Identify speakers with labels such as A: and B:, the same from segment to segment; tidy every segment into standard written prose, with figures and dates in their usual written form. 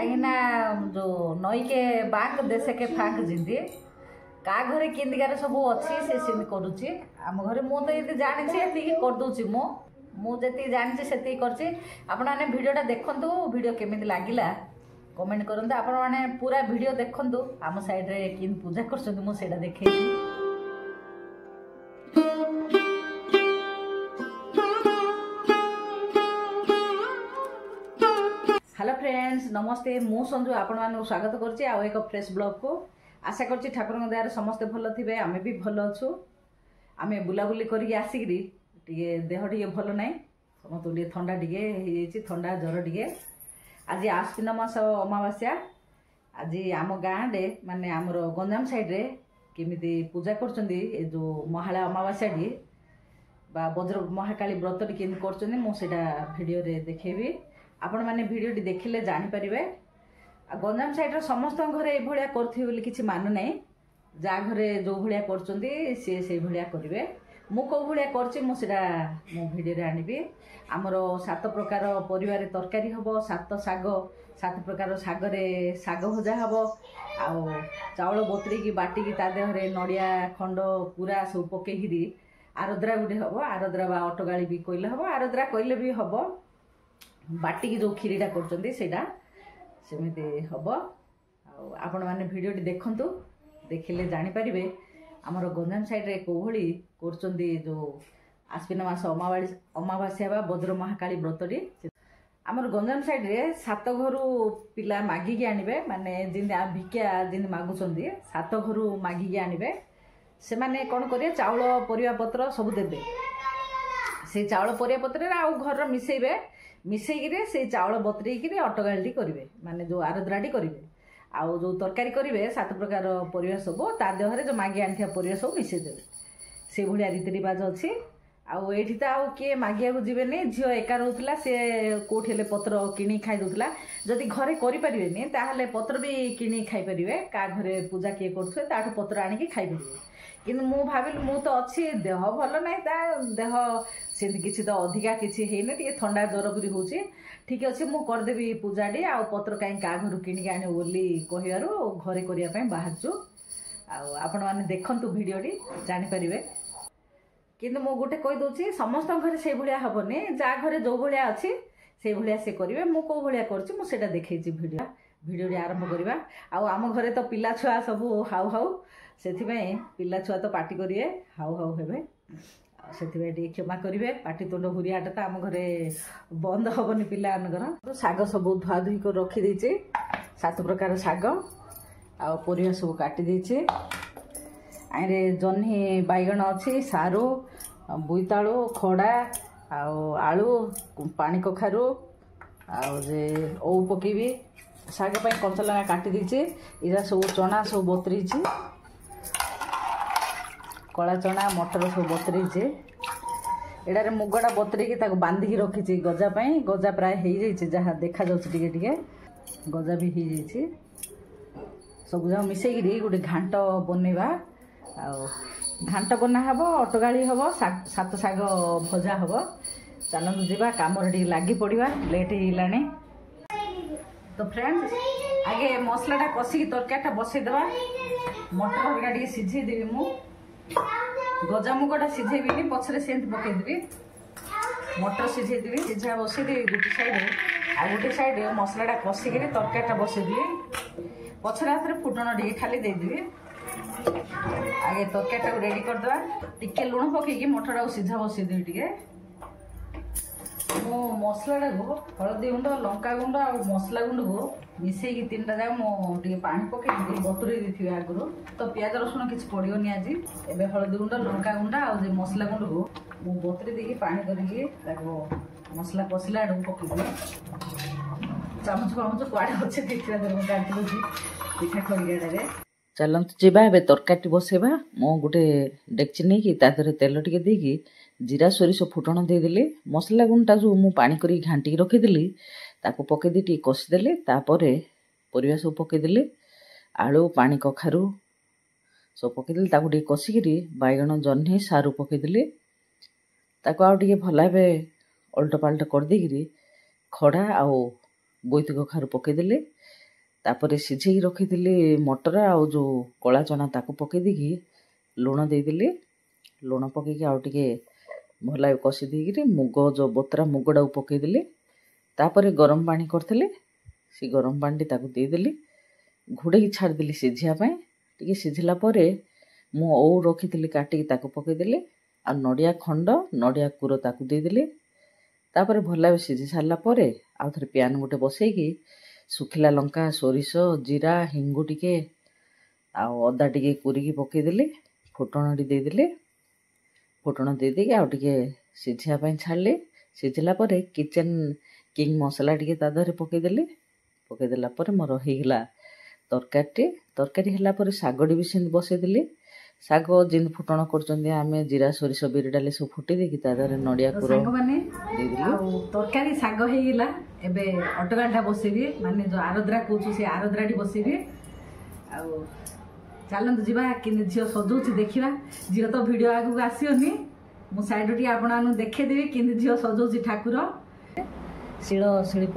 A: कहीं जो नई के बांक देश के फांक जिंदी का घरे किंदिकार सब अच्छी से सिंद करुच्ची आम घरे मु तो ये जानी करदे मुझे जानी से आपण मैंने भिडियोटा देखु भिडियो केमी लगिला कमेंट करते आपण मैंने पूरा भिडियो देखु आम साइड्रे कि पूजा कर देखे। हेलो फ्रेंड्स नमस्ते मु संजू आपण मानक स्वागत करछि आ एक फ्रेश ब्लॉग को आशा करछि ठाकुर दयार समस्ते भल थिबे आमे भी भल अछु। आमे बुलाबुली करिक आसिकरी टिके देह टिके भल नाही समस्त टिके ठंडा टिके हे जाइछि ठंडा ज्वर टिके आज आश्विन मास अमावास्या आज आम गाँ रे माने आमर गंजाम साइड रे केमिति पूजा करछन्ती ए जो महालया अमावास्या डी बा वज्र महाकाली व्रत टी केमिति करछन्ती मु सेटा वीडियो रे देखेबी आपण माने वीडियो टी देखिले जानि परिबे। गंजाम साइड रे समस्त घरे ए भलिया करथि बोली किछि मान नै जा घरे जो भलिया करछन्ती से भलिया करिवे मु को भलिया करछि मु सेटा मु वीडियो रे आनिबी। आमर 7 प्रकार परिवार तरकारी हबो 7 साग 7 प्रकार साग रे साग भजा हबो आ चाउल बोतरी की बाटी की ता देह रे नडिया खंड पूरा सब पकेहिरी आरद्रा गुटे हबो आरद्रा बा अटगाली भी कइले हबो आरद्रा कइले भी हबो बाटी की जो खीरीटा करछन्ती सेटा सेमिति हबो। आपण माने वीडियो टी देखंतु देखिले जानि परिबे आमर गंजाम साइड रे को भली करछन्ती जो आश्विन मास अमावास्या बा वज्र महाकाली व्रतटी आमर गंजाम साइड रे 7 घरु पिला मागी के आनिबे माने जिन भिक्षा जिन मागुछन्ती 7 घरु मागी के आनिबे से माने कोन करिया चाउल परिवा पत्र सब देबे से चाउल परिवा पत्र रे आ घर मिसेबे मिसेकी से चाउल बतरेकी अटगाली करेंगे माने जो आरद्राटी करेंगे आउ जो तरकारी करेंगे 7 प्रकार परिवा सब ता देहरे जो मागी आनी परिवा सब मिसेदेवे से भाया रीति रिवाज अच्छी आउ एठी तो आउ किए मागिया जीवेनि झील एका रोला सी कौटे पत्र किणी खाई दूसरा जदि घरे करें ताहले पत्र भी किणी खाई पारे का घरे पूजा किए करुवे ताठू पत्र आणिकी खाई पारे किंतु मु भाविली मु तो अच्छी देह भल ना ता देह से किसी तो अधिका किसी है टे ठंडा ज्वर भी होची ठीक अच्छे मु करदेवी पूजाटी आ पत्र कहीं क्या घर किणिक आने बोली कहवर घरे करने बाहरचु आपण मैंने देखु भिडियोटी जानीपर किंतु मु गोटे कहीदे समस्त घर से भाया हेनी जहाँ घरे जो भाया अच्छी से भाया से करेंगे मु कौ भाया कर देखी भिडियो भिडियोटी आरंभ करवा आम घरे तो पिला छुआ सब हाउ हाउ से पिला छुआ तो पार्टी करेंगे हाउ हाउ हे से क्षमा करेंगे पाटी तुंड हुरियाटा तो आम घरे बंद हेनी पिलार शाग सब धुआ धुई कर रखीदे 7 प्रकार शाग आ परिवा सब काटी देचे आईरे जह्नी बैगण अच्छी सारू बोईतालु खड़ा आलू पानी कखारू आे ओ पकेबी शाग कंचा लगा काटी देचे इरा सब चना सब बतरी कला चना मटर सब बतरी एडारे मुगटा बतरी बांधिकी रखी गजापाई गजा प्राय हो जहाँ देखा टे गजा भी हो जाए सब जगह मिसेकी गोटे घांट बनवा घांट बना हम अटगाड़ी हम 7 साग भजा हम चलतु जावा कम लगी पड़ा लेट होगा तो फ्रेंड्स आगे मसलाटा कषिकी तरकारीटा बसईदेवा मटर हरिका सिझेदेवी मु गजा मुगटा सिझेबी पछरे सेमती पकईदेवी मटर सिझेदेवी सिझा बसईदेवी गोटे साइड आ गोटे साइड मसलाटा कषिक तरकारीटा बसईदेवी पछरे हाथ फुटण टे खाली देदेवी आगे तरकारीटा रेडी करदे टिके लुण पकईकी मटर सिझा बसईदेवी टे मो मसलाटा को हलदी गुंड लंका गुंड आ मसला गुंड को मिसेकी 3टा जाक मुझे पानी पकई बतुरे दी आगुरी तो प्याज रसुण किसी पड़ोनी आज एवं हलदी गुंड लंका गुंड आ मसला गुंड को मु बतुरे देकी पानी करके मसला कषिला आड़ पकईदी चामच फामच कुआड़े अच्छे देखा काटी पिठा खड़ियाटे चलतु जीवा ए तरकारी बसैबा मु गोटे डेक्ची नहीं कि तादरे तेल टिके देकी जीरा सोरिष फुटण देदेली मसला गुंडा जो मु पानी करी घांटिकी रखीदेली ताको पकईदी टी कषिदेली तापर परिवा सब पकईदेली आलू पानी कखारू सब पकईदेली ताको टी कषिकी बैगण जह्नी सारू पकईदेली ताको आउ टिके भल भाव अल्ट पाल्ट करदेकी खड़ा आउ बोईती कखारू पकईदेली तापर सिझे रखी मटर आउ जो कला चना ताकू पकई देकी लुण देदेली लुण पकईकी आउ टिके भल कषि देकी मुग जो बतरा मुगटा पकईदेली तापर गरम पानी करथिले से गरम पानी ताकू देदेली घोड़े छाड़देली सिझापी टिके सिझिला परे मु ओ रखी काटिकी ताकू पकईदेली आ नड़िया खंड नड़िया कूर ताकू देदेली तापर भल सिझी सारा परे आउ थे प्यान गोटे बसईकी सुखिला लंका सोरिष जीरा हिंगु टिके आउ अदा टिके कुरिकी पकईदेली फुटण देदेली फुटण देदेकी आउ टिके सिझापी छाड़ली सिझिला परे किचन किंग मसला टिके ता देहरे पकईदेली पकईदेला परे मोर होइगला तरकारी है शागटी भी सेमती बसईदेली शाग जिन फुटण कर जीरा सोरिष बिरी डाली सब फुटी देकी तादर नड़िया कूर तरकारी शाग होइगला एबे अटगाटा बसैबी माने जो आरद्रा कहूँ से आरद्राटी बसैबी आउ चलतु जीवा कि झील सजाऊँ देखा झील तो भिड आगू आसोनी मु साइड टी आपण देखेदेवी कि झील सजाऊँ ठाकुर शिल शिल्प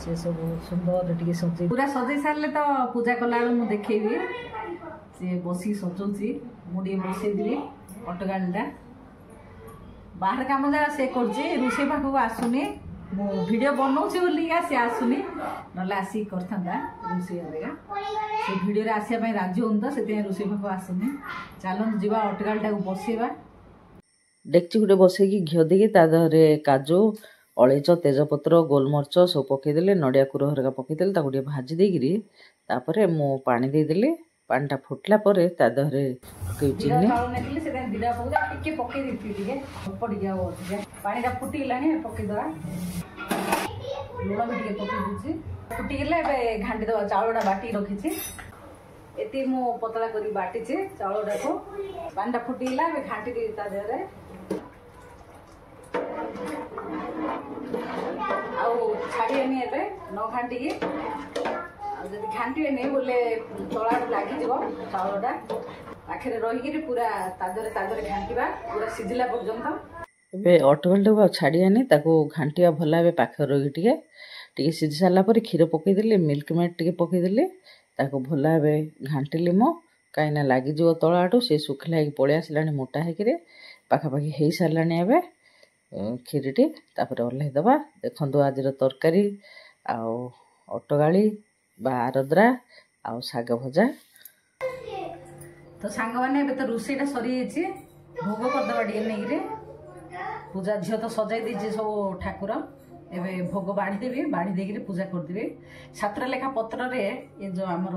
A: से सब सुंदर टे सजे पूरा सजे सारे तो पूजा कला मुझे देखेबी सी बसिक सजाऊँगी मुझे बसईदेवी अटगाटा बाहर कम जगह से रोषे पाखक आसुनी मु भिड बनाऊँगी बोलिका सी आसुनी ना आसिक करता रोषे से भिडियो आसापी राजी हूँ तो से रोषे पाखक आसुनी चलत जा अटगाटा बसैबा डेक्ची गोटे बसईकी घी देकी तादे काजू अलैच तेजपत्र गोलमर्च सब पकईदेले नड़िया कूर हरिका पकईदेले ताको टिके भाजी देकिरी तापरे मु पानी देदेली पानीटा फुटला परे ता देहरे चिनी पानीटा फुटिगलानी पकईदेवा लुण भी टिके पकई फुटिगले घाटी देवा चाउलटा बाटी रखी एति मु पतला करी बाटी चाउलटा को पानीटा फुटिगला घाटी ता देहरे छाड़िएनि न घाटिकी जब घाटे बोले तला लगे चाउलटा पाखे रही पूरा तादरे घाटा पूरा सिझिला पर्यंत ए अटगलटा छाड़िएनि घाटा भल भाव पाखे रही टे सिझी सारा क्षीर पकईदेली मिल्क मेड टे पकईदेली भल भाव घाटिली मो कहीं लगिज तलाटू से सुखिला पलि आसला मोटा होकर पाखापाखि हो सारा क्षीरीटी तापर ओह्लैदबा देखु आज तरकारी आउ अटगाड़ी बा आरद्रा आउ शाग भजा तो सांग मैंने तो रोषेटा सरी भोग करदे टे नहीं पूजा झील तो सजाई देती सब ठाकुर एवं भोग बाढ़ीदेवी बाढ़ी देकर पूजा करदेवी 7 लेखा पत्र ये जो आमर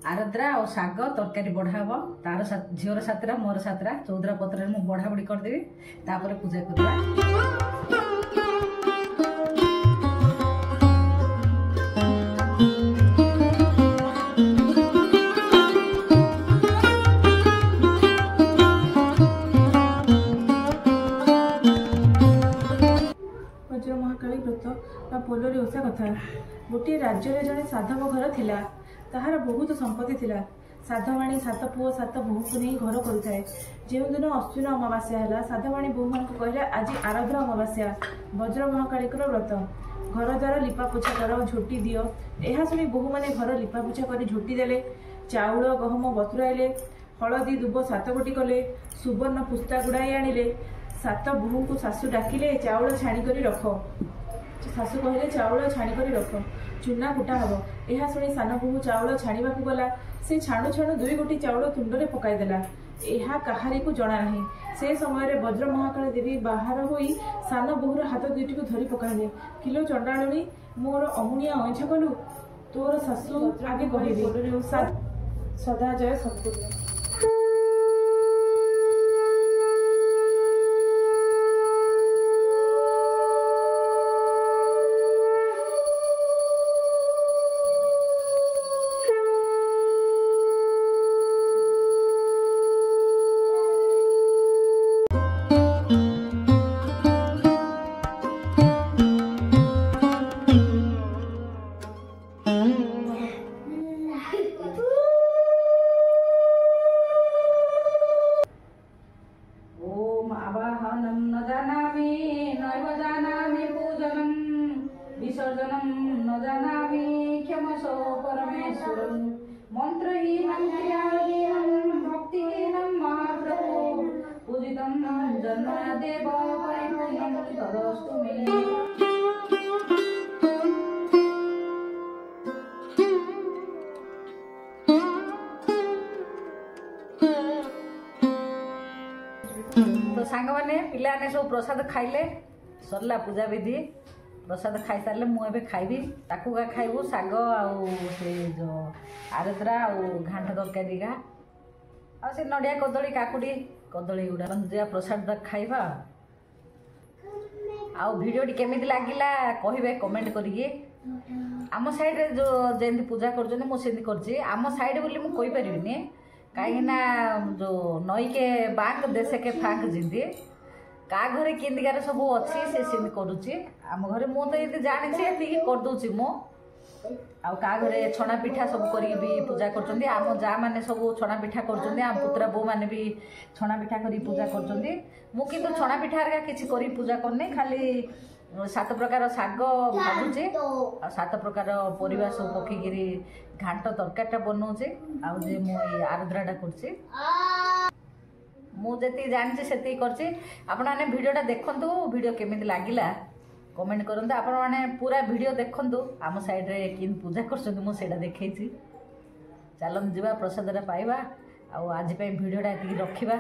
A: आरद्रा और शाग तरकारी बढ़ा हम तार झीवर 7 मोर 7 14 पत्र मुझे बढ़ा बढ़ी करदेवी तापर पूजा करवा
B: महाकाली व्रत पोलोरी ओषा कथा गोटे राज्य जड़े साधव घर थिला ताहार बहुत संपत्ति थिला साधवाणी 7 पुओ 7 बोहू को नहीं घर करुए जो दिन अश्विन अमावास्या है साधवाणी बोहू मान कहले आज आराध्र अमावास्या वज्र महाकाली व्रत घर द्वार लिपापोछा कर झोटी दियो यह शुणी बोहू मैंने घर लिपापोछा कर झोटी देले चाउल गहम बतुराइले हलदी दुब 7 गोटी कले सुवर्ण पुस्ता गुड़ाई आनिले 7 बोहू को सासू डाकिले चाउल छाणी रख सासू कहले चाउल छाणी रख चूना कुटा हम यह शुणी सान बोहू चाउल छाणा गला से छाणु छाणु 2 गोटी चाउल तुंडे पकाईदेला यह कहारी को जना नहीं से समय रे वज्र महाकाली देवी बाहर होई सान बोहूर हाथ 2टी को धरी पकाइले किलो चंडाणी मोर अमुनिया ऐछा कलु तोर सासू आगे कहबी सदा जय सत्पुण्य
A: मंत्रहीनं क्रियाहीनं भक्तिहीनं महाप्रभो पूजितं जन्मदेव परिपूर्णं तदस्तु मे। तो सांग मैंने पिलाने सब प्रसाद खाइले सरला पूजा विधि प्रसाद खाई सारे मुझे खाइबी ताकू का खाइबू साग आउ से जो आरद्रा आउ घांट तरकारी का आ से नड़िया कदली काकुड़ी कदली गुड़ा प्रसाद खाइबा। आउ वीडियो केमी लगिला कहे कमेंट करिए। आम साइड रे जो जेंती पूजा कर मुझे कर आम साइड बोली मुझे कहीपरि कहीं जो नई के बांक देशे के फांक जिंदी का घरे केंदिकार सब अच्छी से सेम करुच्ची आम घरे मुझे तो ये जानी ये करदे मो आउ का घरे छणा पिठा सब कर पूजा कर आम जा मैंने सब छणा पिठा कर आम पुतरा बो मैंने भी छणा पिठा कर पूजा कर छणा पिठा किसी कर पूजा करनी खाली 7 प्रकार शाग भाजुचे 7 प्रकार परिवा सब पकईकि घांट तरकारीटा बनाऊे आउे मुझे आरद्राटा कर मुझे जानी से आपने भिडियोटा देखु भिडियो केमी लगिला कमेंट करूँ आपण मैंने पूरा भिडियो देखु आम साइड रे कि पूजा कर देखी चलन जा प्रसाद पाइबा आज भिडियोटा ये रखा।